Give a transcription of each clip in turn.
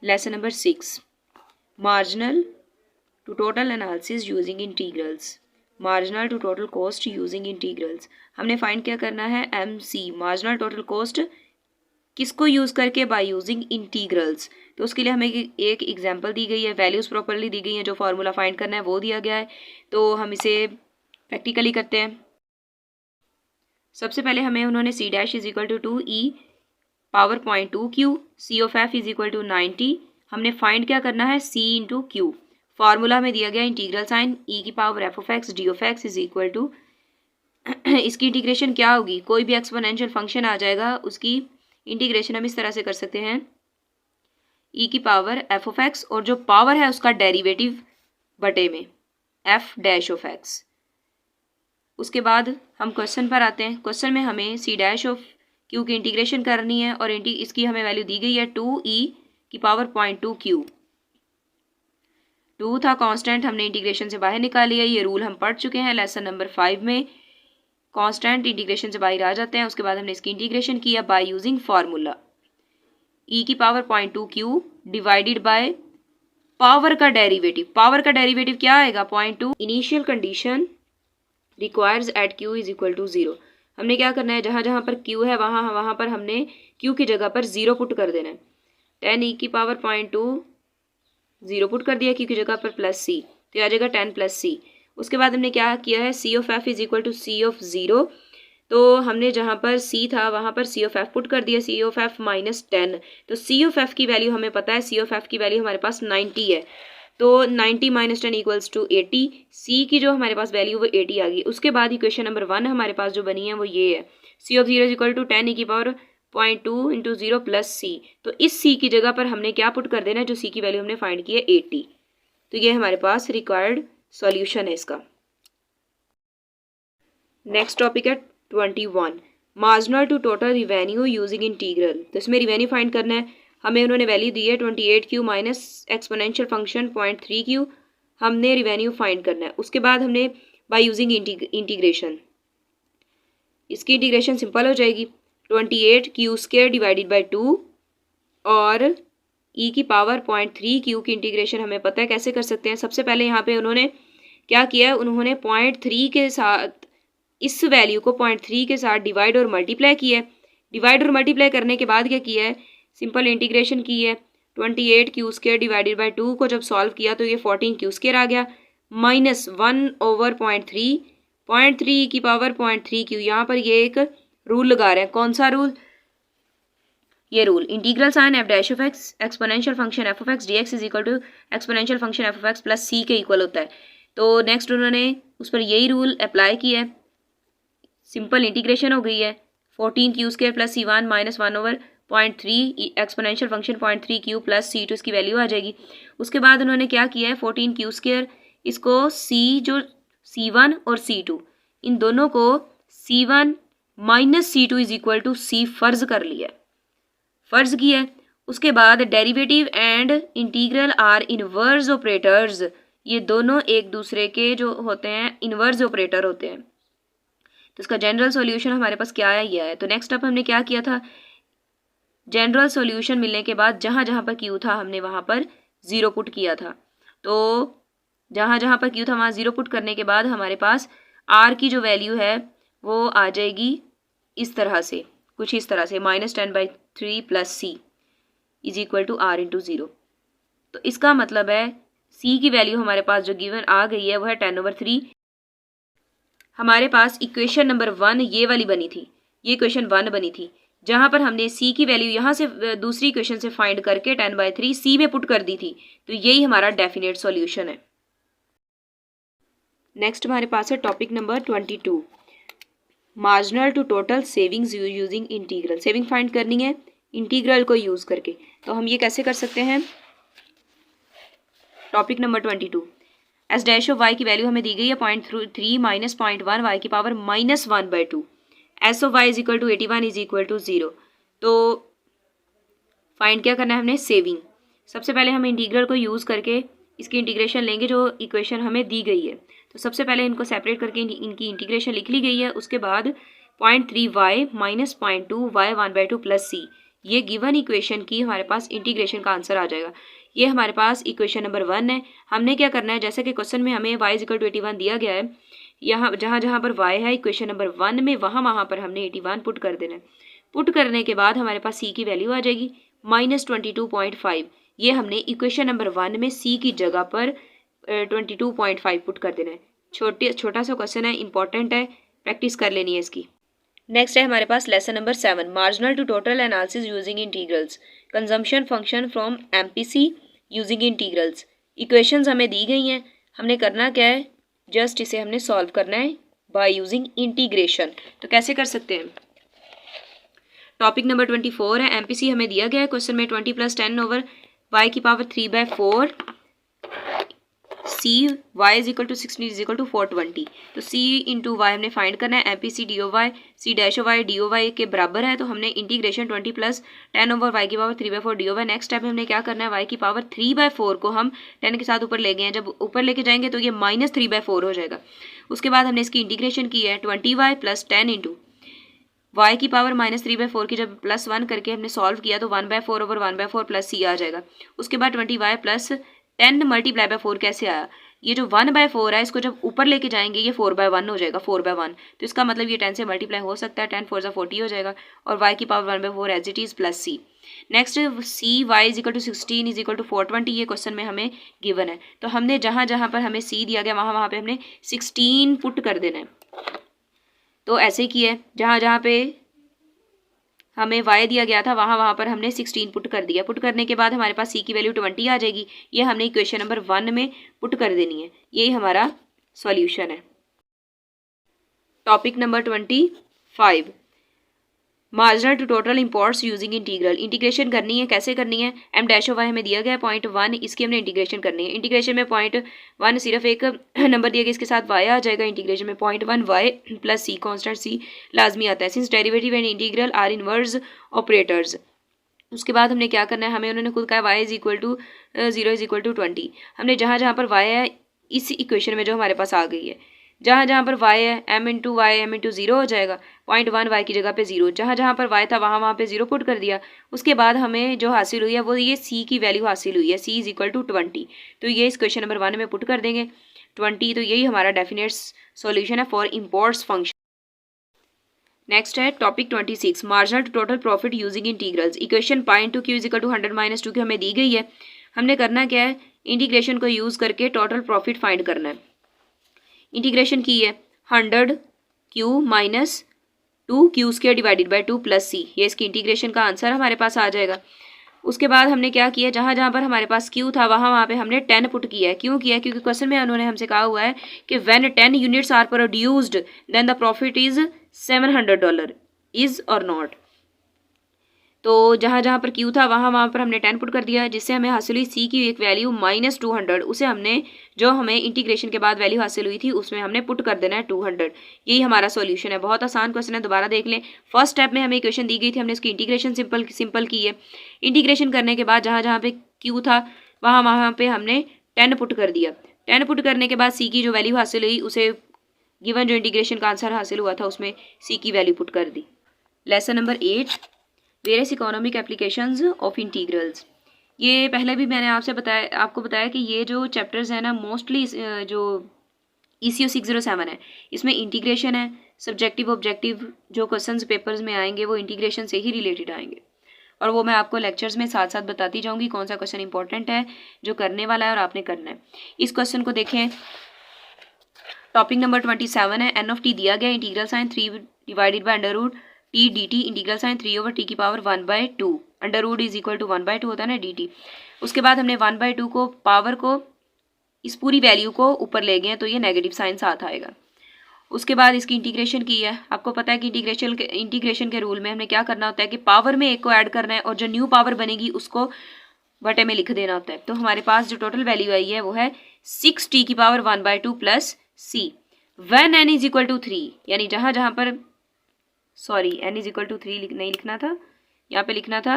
Lesson number 6, marginal to total analysis using integrals, marginal to total cost using integrals. हमने find क्या करना है, MC marginal total cost किसको use करके, by using integrals. तो उसके लिए हमें एक एग्जांपल दी गई है, वैल्यूज़ प्रॉपरली दी गई हैं, जो फार्मूला फाइंड करना है वो दिया गया है। तो हम इसे प्रैक्टिकली करते हैं। सबसे पहले हमें उन्होंने C dash is equal to 2e power 0.2q, C of f is equal to 90। हमने फाइंड क्या करना है, C इंटू क्यू। फार्मूला में दिया गया इंटीग्रल साइन e की power f of x d of x is equal to इसकी integration क्या होगी, कोई भी एक्सपोनेंशियल फंक्शन आ जाएगा, उसकी इंटीग्रेशन हम इस तरह से कर सकते हैं, e की पावर f ऑफ x और जो पावर है उसका डेरिवेटिव बटे में f डैश ऑफ x। उसके बाद हम क्वेश्चन पर आते हैं। क्वेश्चन में हमें C डैश ऑफ Q की इंटीग्रेशन करनी है और इसकी हमें वैल्यू दी गई है 2e की पावर 0.2q। 2 था कांस्टेंट, हमने इंटीग्रेशन से बाहर निकाल लिया। ये रूल हम पढ़ चुके हैं लेसन नंबर 5 में। कांस्टेंट इंटीग्रेशन से बाहर आ जाते हैं। उसके बाद हमने इसकी इंटीग्रेशन किया बाय यूजिंग फार्मूला, e की power 0.2q divided by power का डेरिवेटिव। पावर का डेरिवेटिव क्या आएगा, 0.2। Initial condition requires at q is equal to 0। हमने क्या करना है, जहाँ जहाँ पर q है वहाँ पर हमने q की जगह पर 0 पुट कर देना है। 10e की पावर 0.2 0 पुट कर दिया, q की जगह पर प्लस c, तो आ जाएगा 10 प्लस c। उसके बाद हमने क्या किया है, c of f is equal to c of 0। तो हमने जहाँ पर c था वहाँ पर c ऑफ f पुट कर दिया, c ऑफ f माइनस 10। तो c ऑफ f की वैल्यू हमें पता है, c ऑफ f की वैल्यू हमारे पास 90 है। तो 90 माइनस 10 इक्वल्स टू 80। c की जो हमारे पास वैल्यू वो 80 आ गई। उसके बाद इक्वेशन नंबर 1 हमारे पास जो बनी है वो ये है, c of 0 is equal to 10 e की पावर 0.2 इंटू 0 प्लस c। तो इस c की जगह पर हमने क्या पुट कर देना है, जो c की वैल्यू हमने फाइंड की है 80। तो ये हमारे पास रिक्वायर्ड सॉल्यूशन है इसका। नेक्स्ट टॉपिक है 21, marginal to total revenue using integral. तो इसमें रिवेन्यू फाइंड करना है। हमें उन्होंने वैल्यू दी है 28q minus exponential function 0.3q। हमने रिवेन्यू फाइंड करना है। उसके बाद हमने बाय यूजिंग इंटीग्रेशन, इसकी इंटीग्रेशन सिंपल हो जाएगी, 28q² डिवाइडेड बाई 2 और e की पावर 0.3q की इंटीग्रेशन हमें पता है कैसे कर सकते हैं। सबसे पहले यहाँ पे उन्होंने क्या किया है, उन्होंने 0.3 के साथ इस वैल्यू को 0.3 के साथ डिवाइड और मल्टीप्लाई किया है। डिवाइड और मल्टीप्लाई करने के बाद क्या किया है, सिंपल इंटीग्रेशन की है। 28q² डिवाइडेड बाई 2 को जब सॉल्व किया तो ये 14q² आ गया, माइनस 1 ओवर 0.3 की पावर 0.3q। यहाँ पर ये एक रूल लगा रहे हैं, कौन सा रूल, ये rule integral sign f dash of x exponential function f of x dx is equal to exponential function f of x plus c के इक्वल होता है। तो नेक्स्ट उन्होंने उस पर यही रूल अप्लाई किया है, सिंपल इंटीग्रेशन हो गई है। 14q² plus c1 minus 1 over 0.3 exponential function 0.3q plus c, तो इसकी वैल्यू आ जाएगी। उसके बाद उन्होंने क्या किया है, 14q², इसको c जो c1 और c2 इन दोनों को c1 minus c2 is equal to c फर्ज कर लिया, फर्ज किया है। उसके बाद derivative and integral are inverse operators, ये दोनों एक दूसरे के जो होते हैं इनवर्स ऑपरेटर होते हैं। तो इसका जनरल सॉल्यूशन हमारे पास क्या आया, ये है। तो नेक्स्ट अप हमने क्या किया था, जनरल सॉल्यूशन मिलने के बाद जहाँ जहाँ पर क्यू था हमने वहाँ पर 0 पुट किया था। तो जहाँ जहाँ पर क्यू था वहाँ 0 पुट करने के बाद हमारे पास आर की जो वैल्यू है वो आ जाएगी इस तरह से, कुछ इस तरह से, -10/3 plus c is equal to r into 0। तो इसका मतलब है सी की वैल्यू हमारे पास जो गिवन आ गई है वो है 10/3। हमारे पास इक्वेशन नंबर 1 ये वाली बनी थी, ये इक्वेशन 1 बनी थी, जहाँ पर हमने सी की वैल्यू यहाँ से दूसरी इक्वेशन से फाइंड करके 10/3 सी में पुट कर दी थी। तो यही हमारा डेफिनेट सॉल्यूशन है। नेक्स्ट हमारे पास है topic number 22, marginal to total savings using integral. Saving find करनी है इंटीग्रल को यूज करके। तो हम ये कैसे कर सकते हैं, topic number 22, s dash of y की वैल्यू हमें दी गई है 0.3 माइनस 0.1 वाई की power -1/2। S of y is equal to 81 is equal to 0। तो फाइंड क्या करना है हमने, सेविंग। सबसे पहले हम इंटीग्रल को यूज़ करके इसकी इंटीग्रेशन लेंगे जो इक्वेशन हमें दी गई है। तो सबसे पहले इनको सेपरेट करके इनकी इंटीग्रेशन लिख ली गई है। उसके बाद 0.3 वाई माइनस 0.2 वाई 1/2 प्लस सी, ये गिवन इक्वेशन की हमारे पास इंटीग्रेशन का आंसर आ जाएगा। ये हमारे पास इक्वेशन नंबर 1 है। हमने क्या करना है, जैसे कि क्वेश्चन में हमें y = 81 दिया गया है, यहाँ जहाँ जहाँ पर y है इक्वेशन नंबर 1 में, वहाँ पर हमने 81 पुट कर देना है। पुट करने के बाद हमारे पास c की वैल्यू आ जाएगी -22.5। ये हमने इक्वेशन नंबर 1 में c की जगह पर 22.5 पुट कर देना है। छोटा सा क्वेश्चन है, इंपॉर्टेंट है, प्रैक्टिस कर लेनी है इसकी। नेक्स्ट है हमारे पास lesson number 7, marginal to total analysis using integrals, consumption function from MPC using integrals. Equations हमें दी गई हैं, हमने करना क्या है, जस्ट इसे हमने सॉल्व करना है बाय यूजिंग इंटीग्रेशन। तो कैसे कर सकते हैं, टॉपिक नंबर 24 है, एमपीसी हमें दिया गया है क्वेश्चन में 20 + 10/y³ 3/4 सी y = 16 = 420। तो c × y हमने फाइंड करना है, MPC dy c dash y dy के बराबर है, तो हमने integration 20 + 10/y³ 3/4 dy। Next step में हमने क्या करना है, y³ 3/4 को हम 10 के साथ ऊपर ले गए हैं, जब ऊपर लेके जाएंगे तो ये -3/4 हो जाएगा। उसके बाद हमने इसकी इंटीग्रेशन की है 20y + 10 × y³ -3/4 की जब +1 करके हमने सॉल्व किया तो 1/4/1/4 + c आ जाएगा। उसके बाद 20y + 10 × 4 कैसे आया, ये जो 1/4 है इसको जब ऊपर लेके जाएंगे ये 4/1 हो जाएगा, 4/1। तो इसका मतलब ये 10 से मल्टीप्लाई हो सकता है, 10 4 = 40 हो जाएगा, और y³ 1/4 as it is + c। Next c y = 16 = 420, ये क्वेश्चन में हमें गिवन है, तो हमने जहाँ जहाँ पर हमें c दिया गया वहाँ पे हमने 16 पुट कर देना है। तो ऐसे ही किया है, जहाँ जहाँ पे हमें y दिया गया था वहाँ पर हमने 16 पुट कर दिया। पुट करने के बाद हमारे पास c की वैल्यू 20 आ जाएगी, ये हमने इक्वेशन नंबर 1 में पुट कर देनी है। यही हमारा सॉल्यूशन है। Topic number 25, marginal to total imports using integral. Integration करनी है, कैसे करनी है, m' हमें दिया गया है 0.1, इसकी हमने इंटीग्रेशन करनी है। इंटीग्रेशन में 0.1 सिर्फ एक नंबर दिया गया, इसके साथ y आ जाएगा। इंटीग्रेशन में 0.1 y + c, कॉन्स्टेंट c लाजमी आता है, since derivative and integral are inverse operators. उसके बाद हमने क्या करना है, हमें उन्होंने खुद कहा y = 0 = 20। हमने जहाँ जहाँ पर y है इस इक्वेशन में जो हमारे पास आ गई है, जहाँ जहाँ पर y है m × y m × 0 हो जाएगा, 0.1 y की जगह पे 0, जहाँ जहाँ पर y था वहाँ पे 0 पुट कर दिया। उसके बाद हमें जो हासिल हुई है वो ये c की वैल्यू हासिल हुई है, c = 20। तो ये इस क्वेश्चन नंबर 1 में पुट कर देंगे 20। तो यही हमारा डेफिनेट सॉल्यूशन है फॉर इम्पोर्ट्स फंक्शन। नेक्स्ट है topic 26, marginal to total profit using integrals. Equation π × q = 100 - 2q हमें दी गई है। हमने करना क्या है, इंटीग्रेशन को यूज़ करके टोटल प्रॉफिट फाइंड करना है। इंटीग्रेशन की है 100q - 2q² / 2 + c, ये इसकी इंटीग्रेशन का आंसर हमारे पास आ जाएगा। उसके बाद हमने क्या किया, जहाँ जहाँ पर हमारे पास q था वहाँ पे हमने 10 पुट किया है। क्यों किया है, क्योंकि क्वेश्चन में उन्होंने हमसे कहा हुआ है कि when 10 units are produced then the profit is $700, is और नॉट। तो जहाँ जहाँ पर q था वहाँ पर हमने 10 पुट कर दिया, जिससे हमें हासिल हुई c की एक वैल्यू -200। उसे हमने जो हमें इंटीग्रेशन के बाद वैल्यू हासिल हुई थी उसमें हमने पुट कर देना है 200। यही हमारा सॉल्यूशन है। बहुत आसान क्वेश्चन है, दोबारा देख लें। फर्स्ट स्टेप में हमें इक्वेशन दी गई थी, हमने इसकी इंटीग्रेशन सिंपल की है। इंटीग्रेशन करने के बाद जहाँ जहाँ पे q था वहाँ पे हमने 10 पुट कर दिया। 10 पुट करने के बाद c की जो वैल्यू हासिल हुई उसे गिवन जो इंटीग्रेशन का आंसर हासिल हुआ था उसमें c की वैल्यू पुट कर दी। Lesson number 8, various economic applications of integrals. ये पहले भी मैंने आपको बताया कि ये जो चैप्टर्स हैं ना, मोस्टली जो ECO 607 है, इसमें इंटीग्रेशन है। सब्जेक्टिव ऑब्जेक्टिव जो क्वेश्चंस पेपर्स में आएंगे वो इंटीग्रेशन से ही रिलेटेड आएंगे, और वो मैं आपको लेक्चर्स में साथ साथ बताती जाऊंगी कौन सा क्वेश्चन इंपॉर्टेंट है जो करने वाला है और आपने करना है। इस क्वेश्चन को देखें, टॉपिक नंबर 27 है, n(t) दिया गया, integral sign 3 / √t dt, integral sign 3/t⁻1/2, √ is equal to 1/2 होता है ना dt। उसके बाद हमने 1/2 को पावर को इस पूरी वैल्यू को ऊपर ले गए हैं, तो ये नेगेटिव साइन साथ आएगा। उसके बाद इसकी इंटीग्रेशन की है। आपको पता है कि इंटीग्रेशन के रूल में हमें क्या करना होता है कि पावर में एक को ऐड करना है और जो न्यू पावर बनेगी उसको बटे में लिख देना होता है। तो हमारे पास जो टोटल वैल्यू आई है वो है 6t⁻1/2 + c व्हेन n = 3, यानी जहाँ जहाँ पर n = 3 नहीं लिखना था, यहाँ पे लिखना था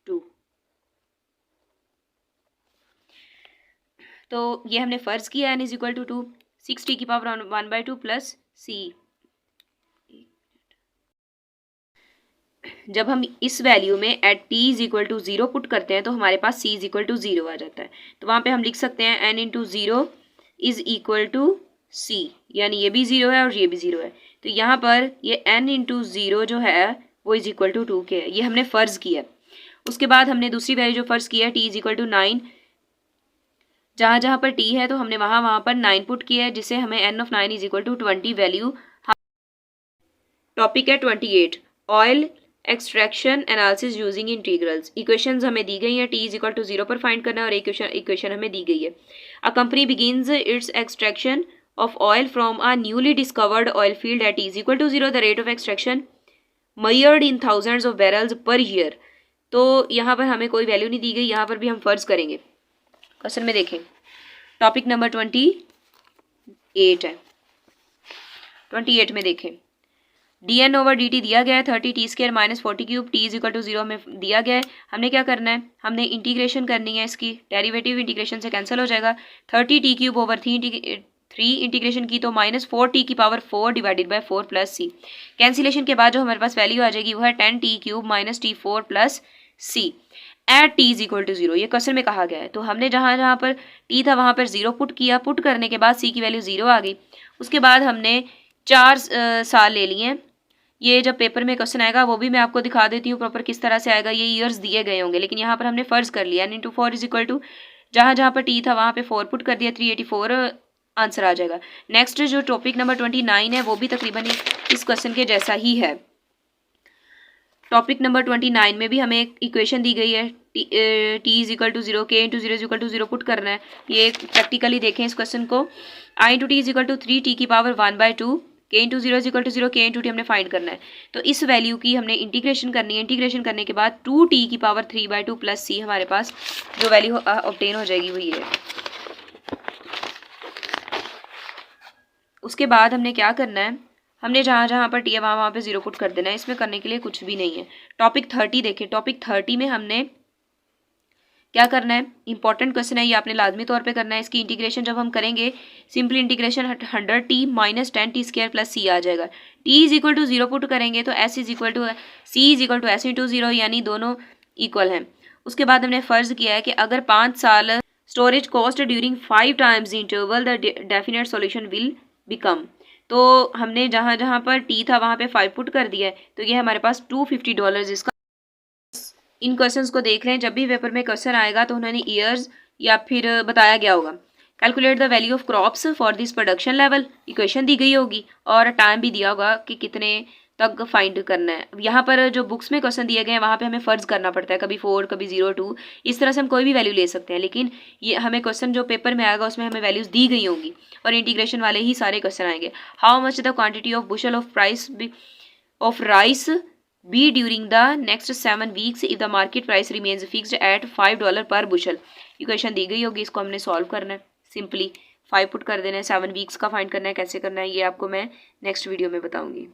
2। तो ये हमने फर्ज किया n = 2, 6t⁻1/2 + c जब हम इस वैल्यू में at T is equal to 0 put करते हैं तो हमारे पास सी इज इक्वल टू 0 आ जाता है। तो वहाँ पे हम लिख सकते हैं N into 0 is equal to C, यानी ये भी 0 है और ये भी 0 है। तो यहाँ पर ये n इंटू 0 जो है वो इज इक्वल टू 2 के है, ये हमने फ़र्ज़ किया है। उसके बाद हमने दूसरी वैल्यू जो फ़र्ज़ किया है t इज इक्वल टू 9, जहाँ जहाँ पर t है तो हमने वहाँ पर 9 पुट किया है, जिससे हमें n of 9 is equal to 20 value. Topic है 28, oil extraction analysis using integrals. Equations हमें दी गई हैं, t इज इक्वल टू 0 पर फाइंड करना है और इक्वेशन हमें दी गई है। A company begins it's extraction of oil from a newly discovered oil field at t is equal to 0, the rate of extraction measured in thousands of barrels per year। तो यहाँ पर हमें कोई वैल्यू नहीं दी गई, यहाँ पर भी हम फर्ज करेंगे। क्वेश्चन में देखें, टॉपिक नंबर 28 है। 28 में देखें, dn ओवर dt दिया गया है 30 t square minus 40 cube, t is equal to 0 में दिया गया है। हमने क्या करना है, हमने इंटीग्रेशन करनी है, इसकी डेरिवेटिव इंटीग्रेशन से कैंसिल हो जाएगा। 30 t क्यूब ओवर 3 इंटीग्रेशन की तो माइनस 4t की power 4 divided by 4 plus c. Cancellation के बाद जो हमारे पास वैल्यू आ जाएगी वो है 10t cube minus t4 plus c at t is equal to 0। ये क्वेश्चन में कहा गया है। तो हमने जहाँ जहाँ पर t था वहाँ पर 0 पुट किया, पुट करने के बाद c की वैल्यू 0 आ गई। उसके बाद हमने 4 साल ले लिए। ये जब पेपर में क्वेश्चन आएगा वो भी मैं आपको दिखा देती हूँ प्रॉपर किस तरह से आएगा, ये ईयर्स दिए गए होंगे, लेकिन यहाँ पर हमने फर्ज कर लिया n into 4 is equal to, जहाँ जहाँ पर t था वहाँ पे 4 पुट कर दिया, 384 आंसर आ जाएगा। नेक्स्ट जो टॉपिक नंबर 29 है वो भी तकरीबन इस क्वेश्चन के जैसा ही है। टॉपिक नंबर 29 में भी हमें एक इक्वेशन दी गई है, t is equal to 0, k into 0 is equal to 0 put करना है। ये प्रैक्टिकली देखें इस क्वेश्चन को। i into t is equal to 3 t की power 1/2, k into 0 is equal to 0, k into t हमने फाइंड करना है। तो इस वैल्यू की हमने इंटीग्रेशन करनी है। इंटीग्रेशन करने के बाद 2t की पावर 3/2 प्लस c हमारे पास जो वैल्यू ऑब्टेन हो जाएगी वो ये है। उसके बाद हमने क्या करना है, हमने जहाँ जहाँ पर टी है वहाँ पे 0 पुट कर देना है। इसमें करने के लिए कुछ भी नहीं है। टॉपिक 30 देखें। टॉपिक 30 में हमने क्या करना है, इंपॉर्टेंट क्वेश्चन है, ये आपने लाजमी तौर पे करना है। इसकी इंटीग्रेशन जब हम करेंगे, simply integration 100t minus 10t square plus C आ जाएगा। t is equal to 0 put करेंगे तो s is equal to c is equal to s into 0, यानी दोनों इक्वल हैं। उसके बाद हमने फ़र्ज़ किया है कि अगर 5 साल storage cost during 5 times interval the definite solution will become. तो हमने जहाँ जहाँ पर t था वहाँ पे 5 पुट कर दिया है, तो ये हमारे पास $250 इसका। इन क्वेश्चंस को देख लें, जब भी पेपर में क्वेश्चन आएगा तो उन्होंने ईयर्स या फिर बताया गया होगा। Calculate the value of crops for this production level, equation दी गई होगी और टाइम भी दिया होगा कि कितने तक फाइंड करना है। यहाँ पर जो बुक्स में क्वेश्चन दिए गए हैं वहाँ पे हमें फ़र्ज़ करना पड़ता है, कभी 4 कभी 0 2, इस तरह से हम कोई भी वैल्यू ले सकते हैं। लेकिन ये हमें क्वेश्चन जो पेपर में आएगा उसमें हमें वैल्यूज़ दी गई होंगी और इंटीग्रेशन वाले ही सारे क्वेश्चन आएंगे। How much the quantity of bushel of rice be during the next 7 weeks if the market price remains fixed at $5 per bushel. Equation दी गई होगी, इसको हमने सॉल्व करना है। सिंपली 5 पुट कर देना है, 7 वीक्स का फाइंड करना है। कैसे करना है ये आपको मैं नेक्स्ट वीडियो में बताऊंगी।